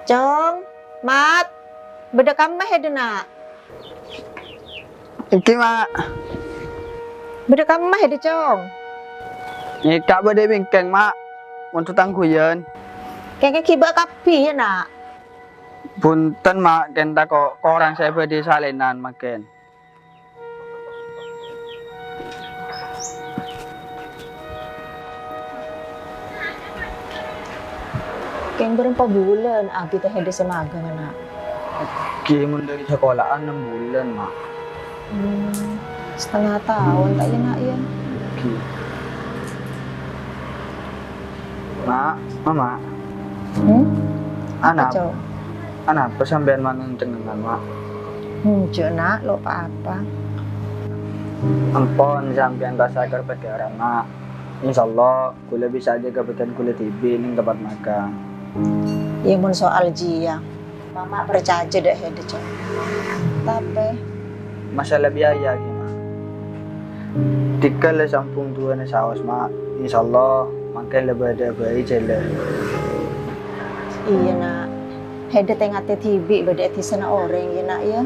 Chong, Mat, beda kamah ya nak. Iki mak, Beda kamah ya Chong. ika bade bingkeng mak, untuk tangguyan. Kayak kiba kapi ya nak. Punten mak, kenta kok orang saya bade salenan makan. Kayak berapa bulan abi teh ada semaga nak. Kimun dari sekolahan 6 bulan mak. Setengah tahun tak ya nak ya. Ki. Mak, mama, Apa anak, Chong? anak pesambean maneng cengengan mak. Nak lo apa? Ampun sampean rasa kerpegaran mak. Insyaallah kula bisa jaga beken kula tibi ning tempat makan. Ya mun soal jia. Mama percaya deh ada Chong. Tapi Masalah biaya gimana? Tikal sampung tua na sawas mak. Insyaallah makan lebih ada bayi jela. iya nak. Hede tengah tibi beda di sana orang ya nak ya.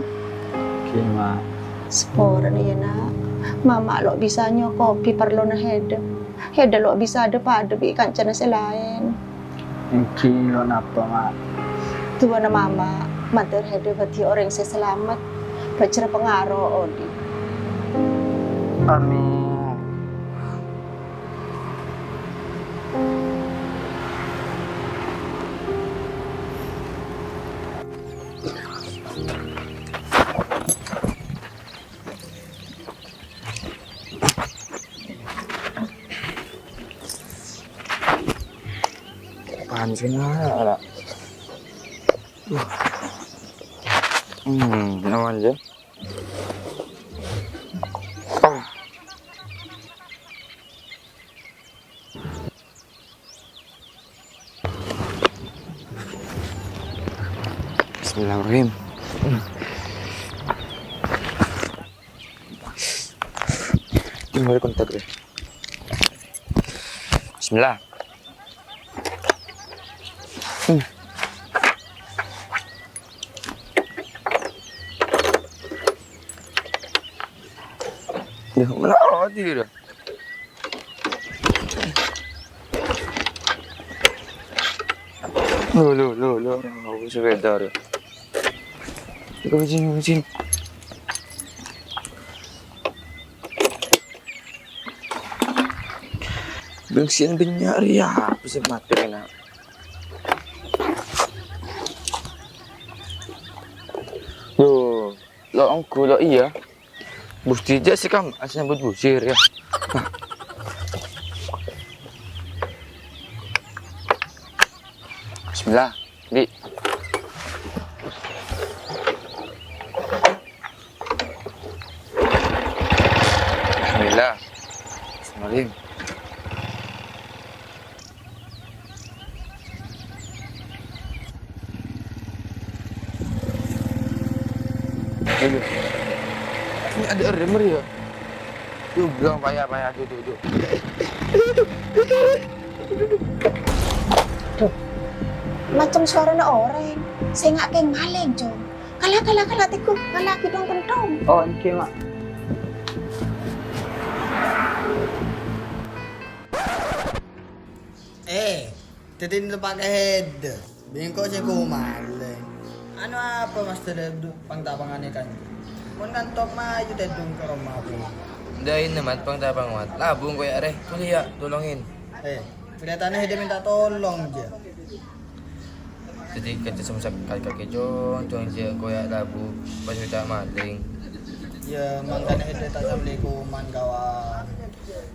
Gimana? Sporan ya nak. Mama lo bisa nyokopi perlu na hede. Hede lo bisa ada pada bi kancana selain. Iki lo napa mak? Tua na mama. Mantar hede bati orang selamat. Bacara pengaruh odi. Amin. Apaan sih nak? Naman dyan. Bismillahirrahmanirrahim. Gimana kontak deh? Bismillah. Duh, mana dia? Lo, aku sekedar. Ikaw macin. Bengsian benyari ya, bisa mati na. Lo angku lo iya. Busti aja sih kam, aslinya buat busir ya. Bismillah, di. Alhamdulillah. Bismillahirrahmanirrahim. Ini ada remer ya? Yuk bilang payah tuh. Macam suara orang. Saya nggak kayak maling Chong. Kalah tiku. Kalah kidong kentong. Oh, ini mak. Titin na pakai head. Bingko siya kumaling. Ano apa mas tadado pangtapangan kan? Mun kantok maayo tadong karoma ko. Dahil naman, pang tapang mat. Labong kuya are. Kuliya, tulongin. Pinatana head minta tolong dia. Jadi kerja sama kaki John, tuang siya kuya labu. Pas kita maling. Ya mangkana head ta samli kuman kawan.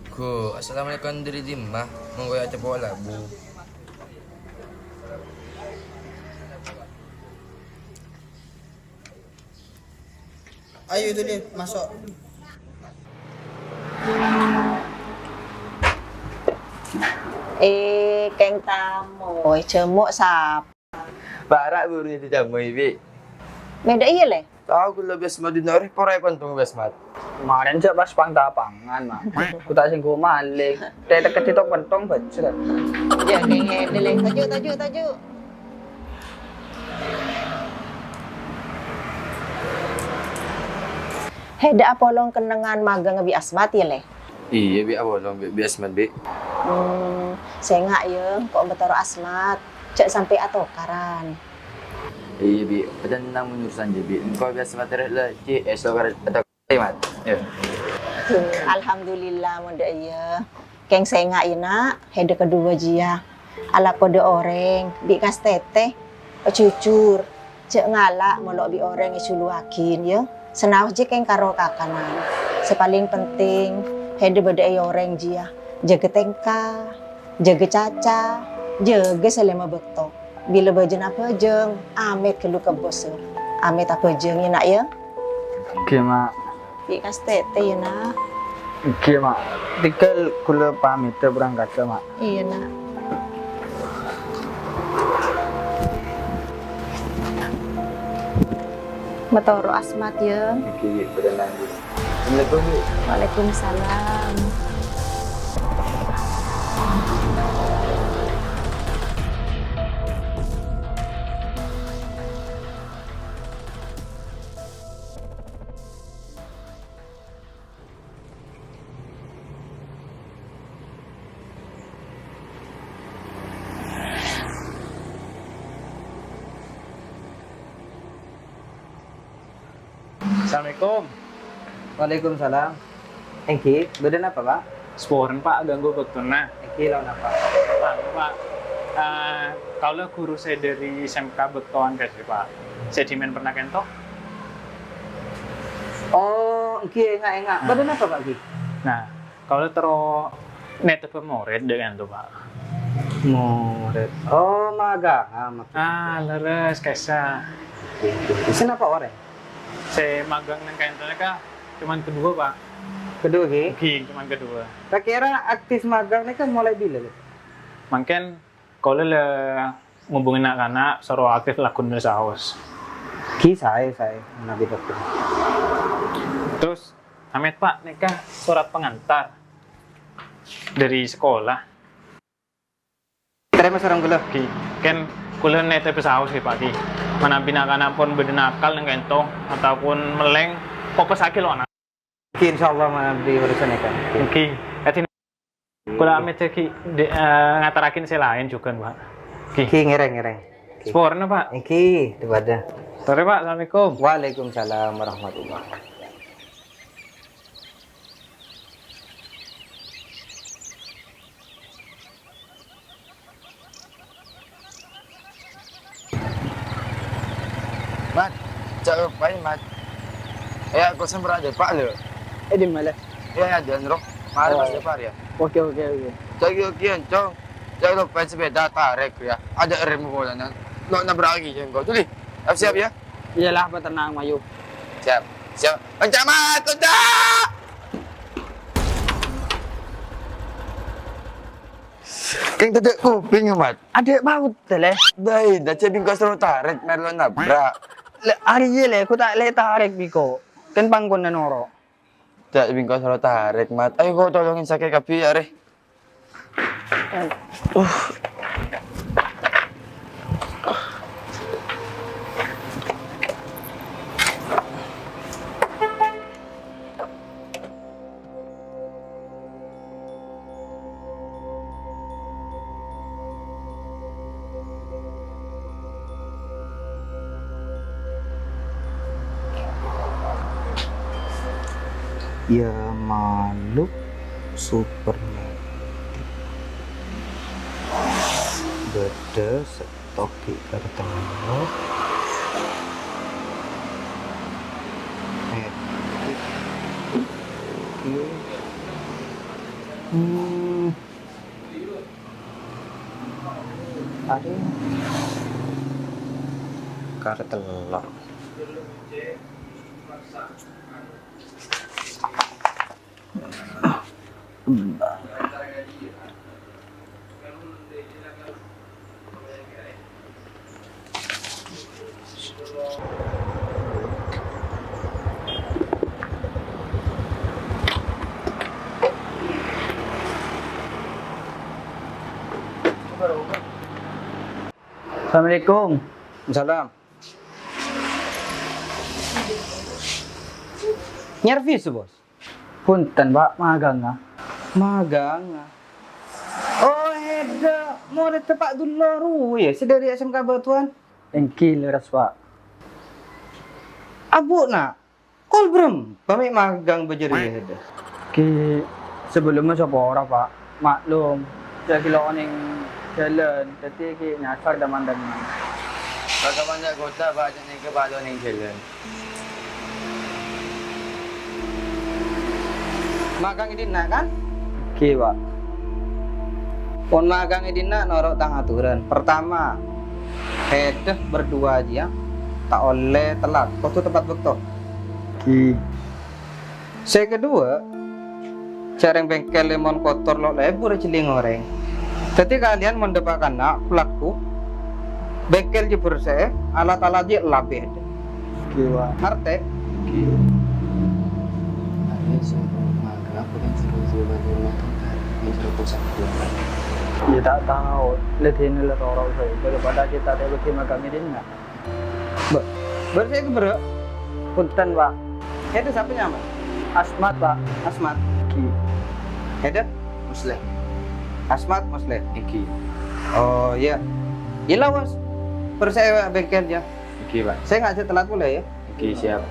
Ko, assalamualaikum dari dimah. Mengkuya cepo labu. Ayo itu dia masuk. Keng tamu, cemuk sap. Barak buru itu jamu ibi. Beda iya le. Tahu kalau besmat di nori porai pentung besmat. Kemarin saya pas pangtapangan mak. Kuta sing kumaling. Tetek kecitok pentong bacet. Ya keng hede le. Tajuk. Heda apolong kenangan magang ngebi asmat ya le. Iya, bi awalong bi asmat bi. Saya nggak ya, kok betul asmat. Cek sampai atokaran. Iya, bi. Padahal nang menyurusan je bi. Engkau bi asmat lah, ci esok atau mat. Ya. Alhamdulillah muda iya. Keng saya nggak ina, heda kedua jia. Ala kode orang, bi kas teteh, cucur. Cek ngalak melok bi orang isuluakin ya. Senau je keng karo kakanan. Sepaling penting, hede beda orang jia. Jaga tengka, jaga caca, jaga selama bekto. Bila bajen apa jeng, amit kelu ke bosur. Amit apa jeng ya nak ya? Oke, Mak. Bikas tete ya nak. Oke, Mak. Tinggal kula pamit berangkat, Mak. Iya nak. Metoro asmat ya. Oke, berenang dulu. Assalamualaikum, Bi. Waalaikumsalam. Assalamualaikum. Waalaikumsalam. Engki, badan apa, Pak? Sporen Pak, ganggu betul. Nah, Engki lawan apa? Pak, kalau guru saya dari SMK Beton kasih Pak, sedimen pernah kentok? Oh, Engki enggak. Badan apa, Pak, Engki? Nah, kalau terus net pemoret dengan tuh Pak. Murid. Oh, magang. Leres kaisa. Kenapa orang? Saya magang nang kantornya kah? Cuman kedua Pak. Kedua, Ki. Cuman kedua. Kira aktif magang ini kan mulai bila? Mungkin kalau le ngubungin anak-anak, suruh aktif lakun dari saus. Ki saya nabi dokter. Terus, Amit Pak, nikah surat pengantar dari sekolah. Terima sarang gula. Ki, kan kuliah nete pesaus sih Pak Ki. Mana binakan pun berdenakal neng kentong ataupun meleng, kok pesakit loh anak. Ki insyaallah mana di urusan kan. Ki, katin kuliah amit Ki ngatarakin saya lain juga Pak. Ki ngereng. Spornya Pak. Ki, itu ada. Sore Pak, Assalamualaikum. Waalaikumsalam warahmatullahi. Mat, cak pain mat. Ya, kau sembra aja Pak le. Di mana? Ya, jangan roh. Mari Mas Jafar ya. Oke. Cak kian cong. Cak lo pain sepeda tarik ya. Ada rem bola nan. Lo nabragi jangan kau. Tuli. Siap ya? Iyalah, tenang Mayu. Siap. Pencak mat, pencak. Keng tadi kuping mat. Ada baut tele. Dai, dah cebing kau suruh tarik merlo nabrak. Hari ye aku tak le tarik biko. Kan pangkon na noro. Cak cebing kau suruh tarik mat. Ayo kau tolongin sakit kapi ya re. Ya makhluk superman. Beda stok di kartano. Ada kartelok. Assalamualaikum. Salam. Nyervis, Bos. Punten, Pak, magang ah. Magang. Oh, heda. Mau ada tepak dulu ya, sedari SMK Batuan. Engki leras, Pak. Abu nak. Kol brem, pamit magang bejeri heda. Ki sebelumnya sapa ora, Pak. Maklum, saya kilo ning jalan, dadi ki nyasar daman-daman. Bagaimana kota baca ning ke balon ning jalan. Magang ini nak kan? Ki, Pak. Pon magang ini nak norok tang aturan. Pertama, heda berdua aja. Tak oleh telat. Kau tuh tempat bekto. Ki. Saya kedua, jarang bengkel lemon kotor lo lebur ciling goreng. Jadi kalian mendapatkan nak pelaku bengkel jebur saya alat-alat dia labeh. Ki, Pak. Arte Ya tak tahu, letih lah orang saya. Daripada kita ada bagi magang ini enggak. bersih ke bro. Punten, Pak. Itu siapa nyaman? Asmat, Pak. Asmat. Ki. Itu Muslim. Asmat Muslim. Iki. Oh iya. Gila bos. Bersih bengkelnya. Iki, Pak. Saya nggak telat pula ya. Iki siap.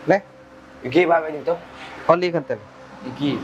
Leh, Iki, Pak, itu. oli kental. Iki.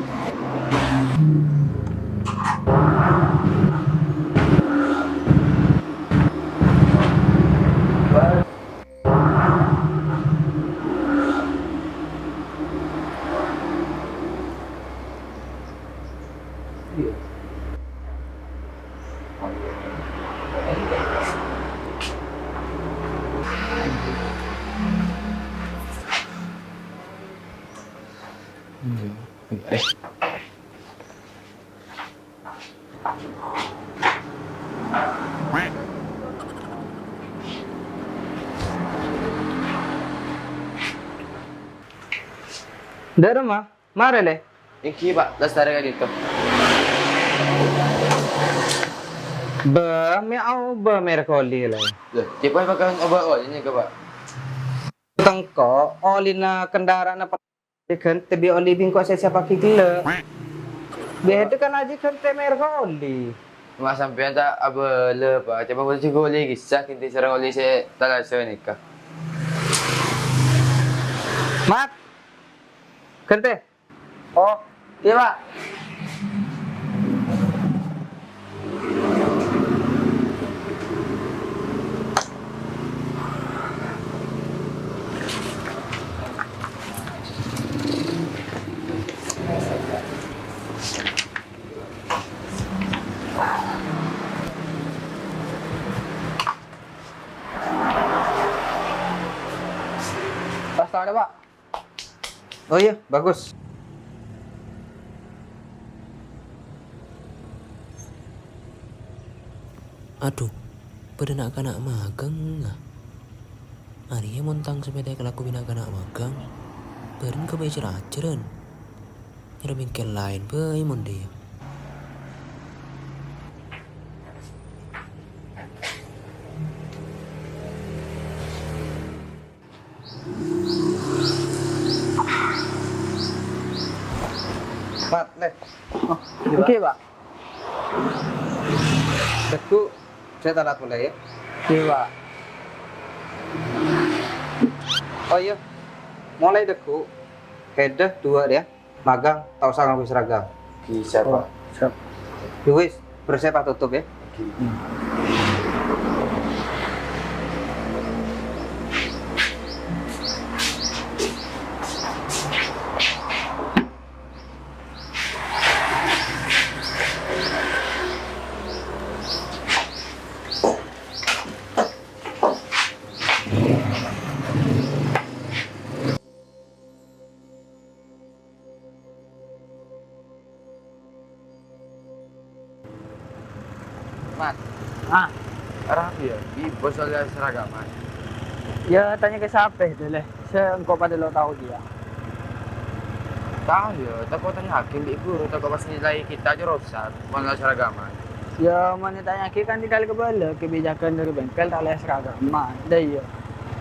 Dari rumah, mari leh. Iki, Pak, lestarikan itu. Miau merek oli lah. Loh, tipe pakai obat ini ke, Pak? Tengko oli na kendaraan apa? Kan tebi oli bingko saya siapa kikile. Biar itu kan aja kan te merek oli. Mas sampean tak apa le, Pak. Coba boleh juga oleh kisah kinti serang oleh saya talasa nikah. Mat. Kente. Oh, iya, Pak. Tas ada, Pak. Oh iya, bagus. Aduh, pada nak kanak magang lah. Hari montang sepeda kelaku bina kanak magang. Berin ke bayi ceraceran. Ada bengkel lain bayi monde. Mat, leh. Oh, oke, Pak. Deku saya talat mulai ya. Iya, Pak. Oh iya. Mulai deku. Hedah dua dia. Magang tak usah ngaku seragam. Iki siapa? Oh, siap. Wis, bersih Pak tutup ya. Mat, Ah, Rafi ya, di bos oleh seragaman. ya tanya ke siapa dulu. Saya engkau pada lo tahu dia. Tahu ya, takut tanya hakim di guru, takut pas nilai kita aja rusak, malah seragaman. Ya mana tanya ki kan tidak kebala kebijakan dari bengkel tak boleh seragaman. Dah ya.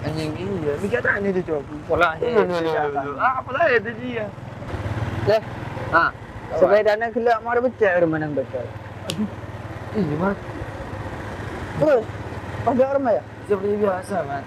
Anjing iya, mikir tanya itu coba. Pola Apa lah itu dia? Leh, Ah, sepedanya kelak mau ada becek rumah nang betul. Iya, Mat. Terus, pakai rumah ya? Seperti biasa, Mat.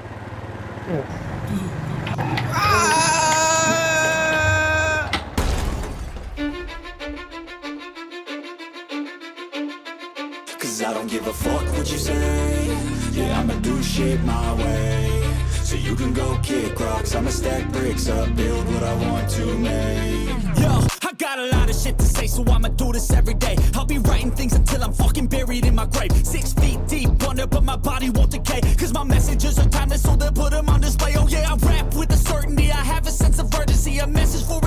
Cause I don't give a fuck what you say. Yeah, I'ma do shit my way. So you can go kick rocks, I'ma stack bricks up, build what I want to make. Yo, I got a lot of shit to say, so I'ma do this every day. I'll be writing things until I'm fucking buried in my grave. 6 feet deep under, but my body won't decay. Cause my messages are timeless, so they'll put them on display. Oh yeah, I rap with a certainty, I have a sense of urgency, a message for